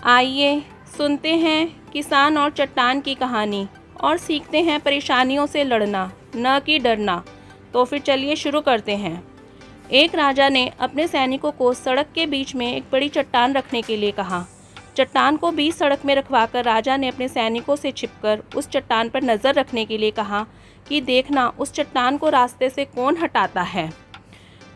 आइए सुनते हैं किसान और चट्टान की कहानी और सीखते हैं परेशानियों से लड़ना, न कि डरना। तो फिर चलिए शुरू करते हैं। एक राजा ने अपने सैनिकों को सड़क के बीच में एक बड़ी चट्टान रखने के लिए कहा। चट्टान को बीच सड़क में रखवाकर राजा ने अपने सैनिकों से छिपकर उस चट्टान पर नज़र रखने के लिए कहा कि देखना उस चट्टान को रास्ते से कौन हटाता है।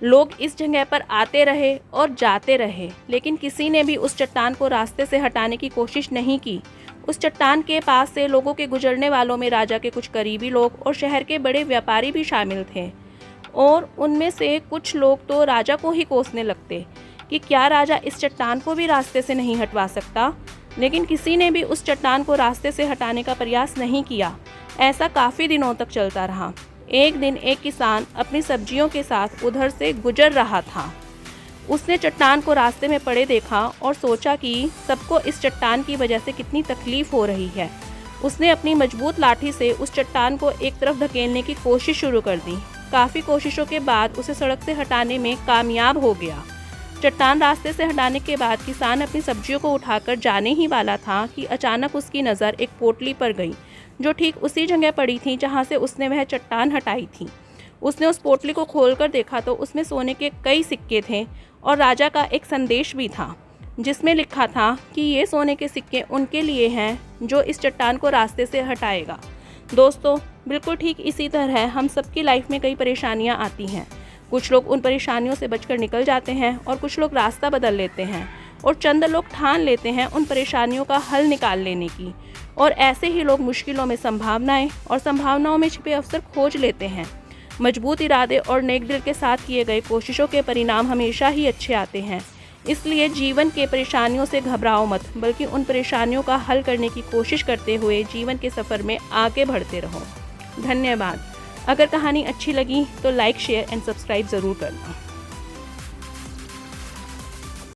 लोग इस जगह पर आते रहे और जाते रहे, लेकिन किसी ने भी उस चट्टान को रास्ते से हटाने की कोशिश नहीं की। उस चट्टान के पास से लोगों के गुजरने वालों में राजा के कुछ करीबी लोग और शहर के बड़े व्यापारी भी शामिल थे, और उनमें से कुछ लोग तो राजा को ही कोसने लगते कि क्या राजा इस चट्टान को भी रास्ते से नहीं हटवा सकता। लेकिन किसी ने भी उस चट्टान को रास्ते से हटाने का प्रयास नहीं किया। ऐसा काफ़ी दिनों तक चलता रहा। एक दिन एक किसान अपनी सब्जियों के साथ उधर से गुजर रहा था। उसने चट्टान को रास्ते में पड़े देखा और सोचा कि सबको इस चट्टान की वजह से कितनी तकलीफ हो रही है। उसने अपनी मजबूत लाठी से उस चट्टान को एक तरफ धकेलने की कोशिश शुरू कर दी। काफ़ी कोशिशों के बाद उसे सड़क से हटाने में कामयाब हो गया। चट्टान रास्ते से हटाने के बाद किसान अपनी सब्जियों को उठाकर जाने ही वाला था कि अचानक उसकी नज़र एक पोटली पर गई, जो ठीक उसी जगह पड़ी थी जहां से उसने वह चट्टान हटाई थी। उसने उस पोटली को खोलकर देखा तो उसमें सोने के कई सिक्के थे और राजा का एक संदेश भी था, जिसमें लिखा था कि ये सोने के सिक्के उनके लिए हैं जो इस चट्टान को रास्ते से हटाएगा। दोस्तों, बिल्कुल ठीक इसी तरह हम सबकी लाइफ में कई परेशानियाँ आती हैं। कुछ लोग उन परेशानियों से बचकर निकल जाते हैं और कुछ लोग रास्ता बदल लेते हैं, और चंद लोग ठान लेते हैं उन परेशानियों का हल निकाल लेने की। और ऐसे ही लोग मुश्किलों में संभावनाएं और संभावनाओं में छिपे अवसर खोज लेते हैं। मजबूत इरादे और नेक दिल के साथ किए गए कोशिशों के परिणाम हमेशा ही अच्छे आते हैं। इसलिए जीवन के परेशानियों से घबराओ मत, बल्कि उन परेशानियों का हल करने की कोशिश करते हुए जीवन के सफ़र में आगे बढ़ते रहो। धन्यवाद। अगर कहानी अच्छी लगी तो लाइक, शेयर एंड सब्सक्राइब ज़रूर करना।